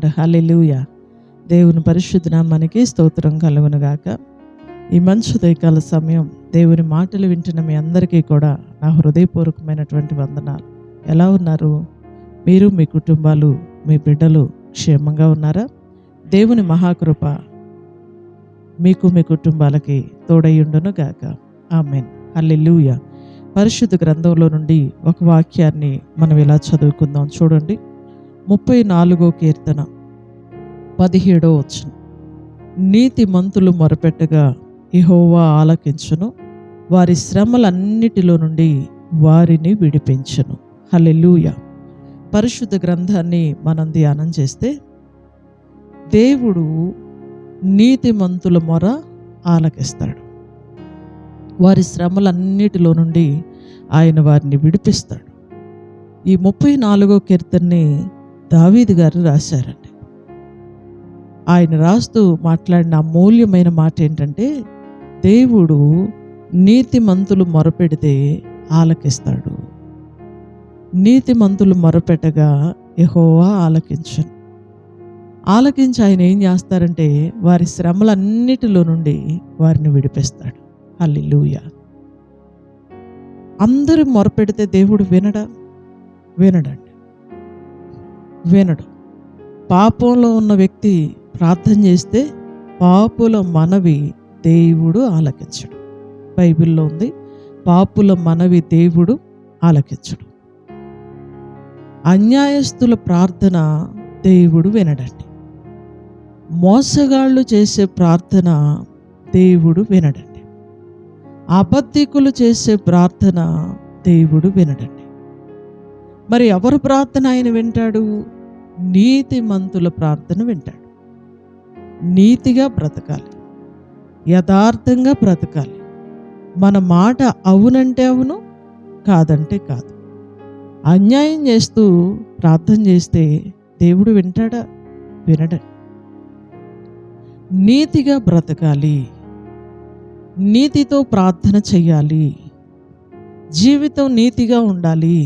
Lord. హల్లెలూయా. దేవుని పరిశుద్ధ నామానికి స్తోత్రం కలుగునుగాక. ఈ మంచి ఉదయకాల సమయం దేవుని మాటలు వింటున్న మీ అందరికీ కూడా నా హృదయపూర్వకమైనటువంటి వందనాలు. ఎలా ఉన్నారు? మీరు, మీ కుటుంబాలు, మీ బిడ్డలు క్షేమంగా ఉన్నారా? దేవుని మహాకృప మీకు, మీ కుటుంబాలకి తోడయ్యుండును గాక. ఆమేన్. హల్లెలూయా. పరిశుద్ధ గ్రంథంలో నుండి ఒక వాక్యాన్ని మనం ఇలా చదువుకుందాం. చూడండి, 34వ కీర్తన 17వ వచనం. నీతిమంతులు మొరపెట్టగా యెహోవా ఆలకించును, వారి శ్రమలన్నిటిలో నుండి వారిని విడిపించును. హల్లెలూయా. పరిశుద్ధ గ్రంథాన్ని మనం ధ్యానం చేస్తే దేవుడు నీతిమంతుల మొర ఆలకిస్తాడు. వారి శ్రమలన్నిటిలో నుండి ఆయన వారిని విడిపిస్తాడు. ఈ 34వ కీర్తనని దావీదు గారు రాశారండి. ఆయన రాస్తూ మాట్లాడిన అమూల్యమైన మాట ఏంటంటే, దేవుడు నీతిమంతులు మొరపెడితే ఆలకిస్తాడు. నీతిమంతులు మొరపెట్టగా యెహోవా ఆలకించును. ఆలకించి ఆయన ఏం చేస్తారంటే వారి శ్రమలన్నిటిలో నుండి వారిని విడిపిస్తాడు. హల్లెలూయా. అందరూ మొరపెడితే దేవుడు వినడా? వినడండి, వినడు. పాపంలో ఉన్న వ్యక్తి ప్రార్థన చేస్తే పాపుల మనవి దేవుడు ఆలకించడు. బైబిల్లో ఉంది, పాపుల మనవి దేవుడు ఆలకించడు. అన్యాయస్తుల ప్రార్థన దేవుడు వినడండి. మోసగాళ్ళు చేసే ప్రార్థన దేవుడు వినడండి. అబద్ధికులు చేసే ప్రార్థన దేవుడు వినడండి. మరి ఎవరు ప్రార్థన ఆయన వింటాడు? నీతిమంతుల ప్రార్థన వింటాడు. నీతిగా బ్రతకాలి, యథార్థంగా బ్రతకాలి. మన మాట అవునంటే అవును, కాదంటే కాదు. అన్యాయం చేస్తూ ప్రార్థన చేస్తే దేవుడు వింటాడా? వినడండి. నీతిగా బ్రతకాలి, నీతితో ప్రార్థన చెయ్యాలి, జీవితం నీతిగా ఉండాలి.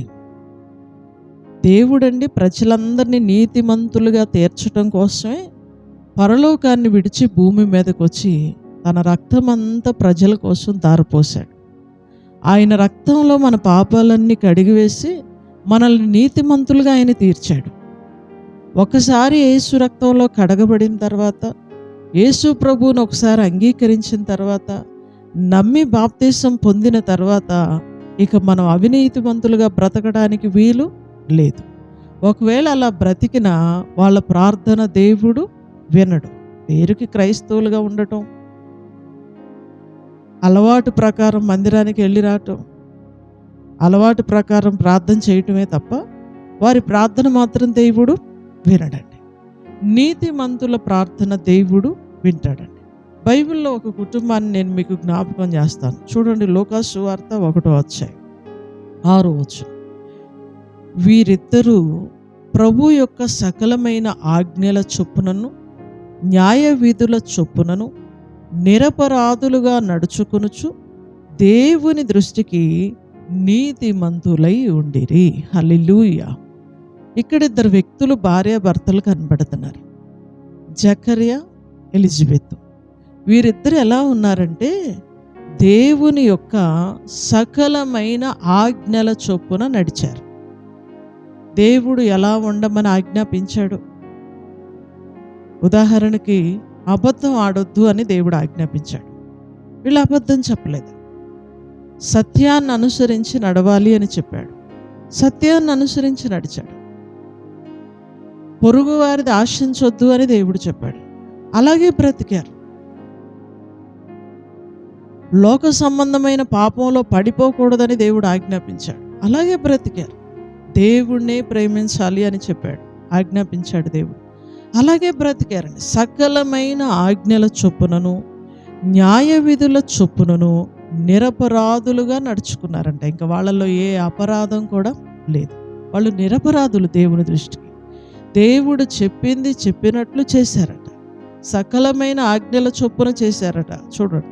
దేవుడండి ప్రజలందరినీ నీతిమంతులుగా తీర్చడం కోసమే పరలోకాన్ని విడిచి భూమి మీదకి వచ్చి తన రక్తమంతా ప్రజల కోసం ధారపోశాడు. ఆయన రక్తంలో మన పాపాలన్నీ కడిగివేసి మనల్ని నీతిమంతులుగా ఆయన తీర్చాడు. ఒకసారి యేసు రక్తంలో కడగబడిన తర్వాత, యేసు ప్రభువును ఒకసారి అంగీకరించిన తర్వాత, నమ్మి బాప్తీసం పొందిన తర్వాత ఇక మనం అవినీతిమంతులుగా బ్రతకడానికి వీలు లేదు. ఒకవేళ అలా బ్రతికిన వాళ్ళ ప్రార్థన దేవుడు వినడు. పేరుకి క్రైస్తవులుగా ఉండటం, అలవాటు ప్రకారం మందిరానికి వెళ్ళి రావటం, అలవాటు ప్రకారం ప్రార్థన చేయటమే తప్ప వారి ప్రార్థన మాత్రం దేవుడు వినడండి. నీతిమంతుల ప్రార్థన దేవుడు వింటాడండి. బైబిల్లో ఒక కుటుంబాన్ని నేను మీకు జ్ఞాపకం చేస్తాను. చూడండి, లూకాసు సువార్త 1వ అధ్యాయం 6వ వచనం. వీరిద్దరూ ప్రభు యొక్క సకలమైన ఆజ్ఞల చొప్పునను న్యాయ విధుల చొప్పునను నిరపరాధులుగా నడుచుకొనుచు దేవుని దృష్టికి నీతిమంతులై ఉండిరి. హల్లెలూయా. ఇక్కడ ఇద్దరు వ్యక్తులు భార్యాభర్తలు కనబడుతున్నారు, జకర్యా, ఎలిజబెత్. వీరిద్దరు ఎలా ఉన్నారంటే దేవుని యొక్క సకలమైన ఆజ్ఞల చొప్పున నడిచారు. దేవుడు ఎలా ఉండమని ఆజ్ఞాపించాడు? ఉదాహరణకి అబద్ధం ఆడొద్దు అని దేవుడు ఆజ్ఞాపించాడు. వీళ్ళు అబద్ధం చెప్పలేదు. సత్యాన్ని అనుసరించి నడవాలి అని చెప్పాడు. సత్యాన్ని అనుసరించి నడిచాడు. పొరుగు వారిది ఆశించొద్దు అని దేవుడు చెప్పాడు. అలాగే బ్రతికారు. లోక సంబంధమైన పాపంలో పడిపోకూడదని దేవుడు ఆజ్ఞాపించాడు. అలాగే బ్రతికారు. దేవుణ్ణే ప్రేమించాలి అని చెప్పాడు, ఆజ్ఞాపించాడు దేవుడు. అలాగే బ్రతికారండి. సకలమైన ఆజ్ఞల చొప్పునను న్యాయ విధుల చొప్పునను నిరపరాధులుగా నడుచుకున్నారంట. ఇంకా వాళ్ళలో ఏ అపరాధం కూడా లేదు. వాళ్ళు నిరపరాధులు దేవుని దృష్టికి. దేవుడు చెప్పింది చెప్పినట్లు చేశారట. సకలమైన ఆజ్ఞల చొప్పున చేశారట. చూడండి,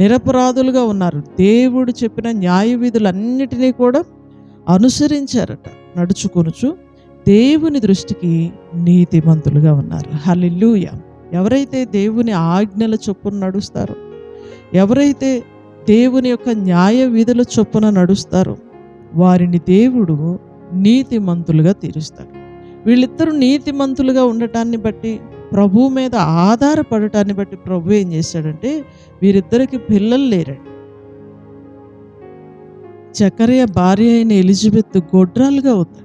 నిరపరాధులుగా ఉన్నారు. దేవుడు చెప్పిన న్యాయ విధులన్నిటినీ కూడా అనుసరించారట. నడుచుకొనుచు దేవుని దృష్టికి నీతిమంతులుగా ఉన్నారు. హల్లెలూయా. ఎవరైతే దేవుని ఆజ్ఞల చొప్పున నడుస్తారో, ఎవరైతే దేవుని యొక్క న్యాయ విధుల చొప్పున నడుస్తారో వారిని దేవుడు నీతిమంతులుగా తీరుస్తాడు. వీళ్ళిద్దరూ నీతిమంతులుగా ఉండటాన్ని బట్టి, ప్రభు మీద ఆధారపడటాన్ని బట్టి ప్రభు ఏం చేశాడంటే వీరిద్దరికి పిల్లలు లేరండి. జకర్యా భార్య అయిన ఎలిజబెత్ గొడ్రాలుగా ఉంది.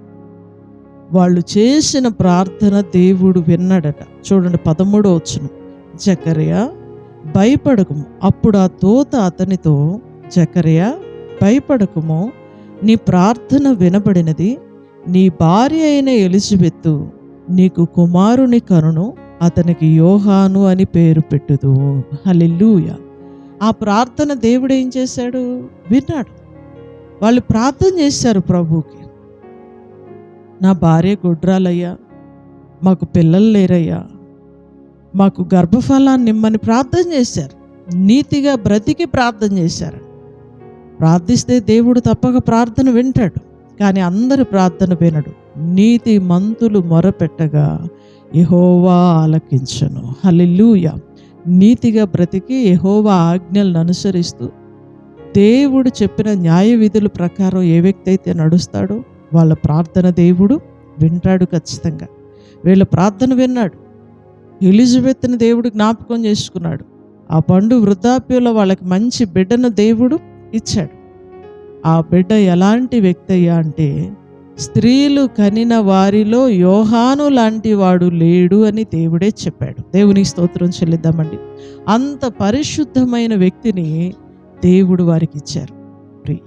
వాళ్ళు చేసిన ప్రార్థన దేవుడు విన్నాడట. చూడండి 13వ వచనం. జకర్యా భయపడకుము. అప్పుడు ఆ దూత అతనితో, జకర్యా భయపడకుము, నీ ప్రార్థన వినబడినది, నీ భార్య అయిన ఎలిజబెత్తు నీకు కుమారుని కనును, అతనికి యోహాను అని పేరు పెట్టుదు. హల్లెలూయా. ఆ ప్రార్థన దేవుడు ఏం చేశాడు? విన్నాడు. వాళ్ళు ప్రార్థన చేశారు ప్రభువుకి, నా భార్య గొడ్రాలయ్యా, మాకు పిల్లలు లేరయ్యా, మాకు గర్భఫలాన్ని ఇమ్మని ప్రార్థన చేశారు. నీతిగా బ్రతికి ప్రార్థన చేశారు. ప్రార్థిస్తే దేవుడు తప్పక ప్రార్థన వింటాడు. కానీ అందరి ప్రార్థన వినడు. నీతి మంతులు మొరపెట్టగా యెహోవా ఆలకించును. హల్లెలూయా. నీతిగా బ్రతికి యెహోవా ఆజ్ఞలను అనుసరిస్తూ దేవుడు చెప్పిన న్యాయ విధుల ప్రకారం ఏ వ్యక్తి అయితే నడుస్తాడో వాళ్ళ ప్రార్థన దేవుడు వింటాడు ఖచ్చితంగా. వీళ్ళ ప్రార్థన విన్నాడు. ఎలిజబెత్ని దేవుడు జ్ఞాపకం చేసుకున్నాడు. ఆ పండు వృద్ధాప్యంలో వాళ్ళకి మంచి బిడ్డను దేవుడు ఇచ్చాడు. ఆ బిడ్డ ఎలాంటి వ్యక్తి అయ్యా అంటే, స్త్రీలు కనిన వారిలో యోహాను లాంటి వాడు లేడు అని దేవుడే చెప్పాడు. దేవునికి స్తోత్రం చెల్లిద్దామండి. అంత పరిశుద్ధమైన వ్యక్తిని దేవుడు వారికి ఇచ్చారు.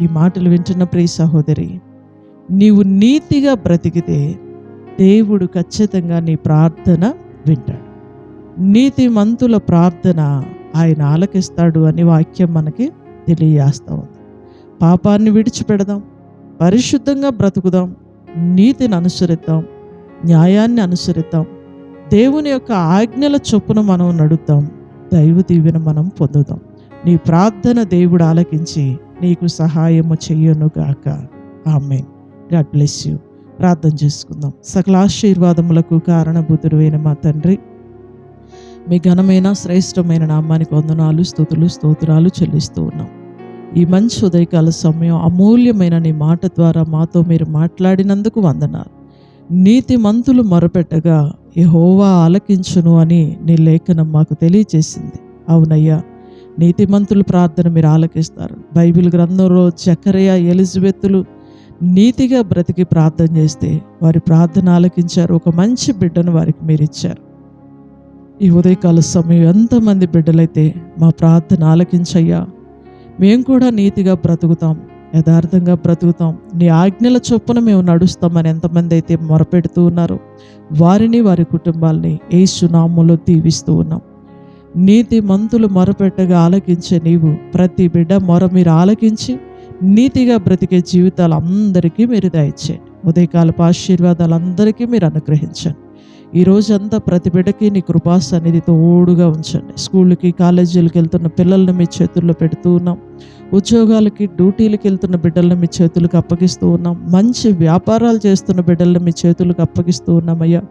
ఈ మాటలు వింటున్న ప్రియ సహోదరి, నీవు నీతిగా బ్రతికితే దేవుడు ఖచ్చితంగా నీ ప్రార్థన వింటాడు. నీతిమంతుల ప్రార్థన ఆయన ఆలకిస్తాడు అని వాక్యం మనకి తెలియజేస్తూ ఉంది. పాపాన్ని విడిచిపెడదాం, పరిశుద్ధంగా బ్రతుకుదాం, నీతిని అనుసరిద్దాం, న్యాయాన్ని అనుసరిద్దాం, దేవుని యొక్క ఆజ్ఞల చొప్పున మనం నడుద్దాం, దైవ దీవెన మనం పొందుదాం. నీ ప్రార్థన దేవుడు ఆలకించి నీకు సహాయము చెయ్యనుగాక. ఆమేన్. God bless you. ప్రార్థన చేసుకుందాం. సకల ఆశీర్వాదములకు కారణభూతుడు అయిన మా తండ్రి, మీ ఘనమైన శ్రేష్టమైన నామానికి వందనాలు, స్తుతులు, స్తోత్రాలు చెల్లిస్తూ ఉన్నాం. ఈ మంచి ఉదయకాల సమయం అమూల్యమైన నీ మాట ద్వారా మాతో మీరు మాట్లాడినందుకు వందనాలు. నీతిమంతులు మొరపెట్టగా యెహోవా ఆలకించును అని నీ లేఖనం మాకు తెలియజేసింది. అవునయ్యా, నీతిమంతుల ప్రార్థన మీరు ఆలకిస్తారు. బైబిల్ గ్రంథంలో జకర్యా ఎలిజబెత్తులు నీతిగా బ్రతికి ప్రార్థన చేస్తే వారి ప్రార్థన ఆలకించారు. ఒక మంచి బిడ్డను వారికి మీరు ఇచ్చారు. ఈ ఉదయకాల సమయం ఎంతమంది బిడ్డలైతే మా ప్రార్థన ఆలకించయ్యా, మేము కూడా నీతిగా బ్రతుకుతాం, యథార్థంగా బ్రతుకుతాం, నీ ఆజ్ఞల చొప్పున మేము నడుస్తామని ఎంతమంది అయితే మొరపెడుతూ ఉన్నారో వారిని, వారి కుటుంబాలని యేసు నామములో దీవిస్తూ ఉన్నాం. నీతి మంతులు మొరపెట్టగా ఆలకించే నీవు ప్రతి బిడ్డ మొర మీరు ఆలకించి నీతిగా బ్రతికే జీవితాలు అందరికీ మీరు దయచేయండి. ఉదయకాలపు ఆశీర్వాదాలు అందరికీ మీరు అనుగ్రహించండి. ఈ రోజంతా ప్రతి బిడ్డకి నీ కృపా సన్నిధి తోడుగా ఉంచండి. స్కూళ్ళకి, కాలేజీలకు వెళ్తున్న పిల్లల్ని మీ చేతుల్లో పెడుతూ ఉన్నాం. ఉద్యోగాలకి, డ్యూటీలకు వెళ్తున్న బిడ్డలను మీ చేతులకు అప్పగిస్తూ ఉన్నాం. మంచి వ్యాపారాలు చేస్తున్న బిడ్డలను మీ చేతులకు అప్పగిస్తూ ఉన్నామయ్యా.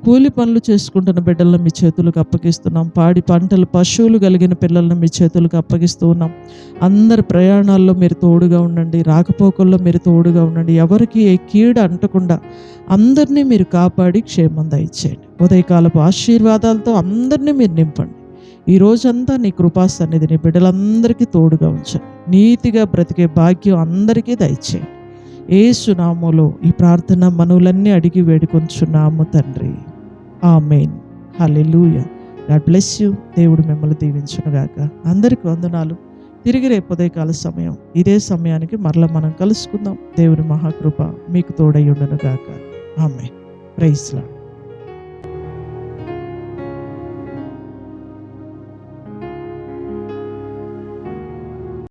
కూలి పనులు చేసుకుంటున్న బిడ్డలను మీ చేతులకు అప్పగిస్తున్నాం. పాడి పంటలు, పశువులు కలిగిన పిల్లలను మీ చేతులకు అప్పగిస్తూ ఉన్నాం. అందరి ప్రయాణాల్లో మీరు తోడుగా ఉండండి, రాకపోకల్లో మీరు తోడుగా ఉండండి. ఎవరికి ఏ కీడు అంటకుండా అందరినీ మీరు కాపాడి క్షేమం దయచేయండి. ఉదయకాలపు ఆశీర్వాదాలతో అందరినీ మీరు నింపండి. ఈ రోజంతా నీ కృపా సన్నిధిని బిడ్డలందరికీ తోడుగా ఉంచండి. నీతిగా బ్రతికే భాగ్యం అందరికీ దయచేయండి. యేసు నామములో ఈ ప్రార్థన మనవులన్నీ అడిగి వేడుకొంచున్నాము తండ్రి. Amen. Hallelujah. God bless you. దేవుడు మిమ్మల్ని దీవించునుగాక. అందరికీ వందనాలు. తిరిగి రేపు ఉదయకాల సమయం ఇదే సమయానికి మరలా మనం కలుసుకుందాం. దేవుని మహాకృప మీకు తోడై ఉండునుగాక. ఆమేన్. Praise lord.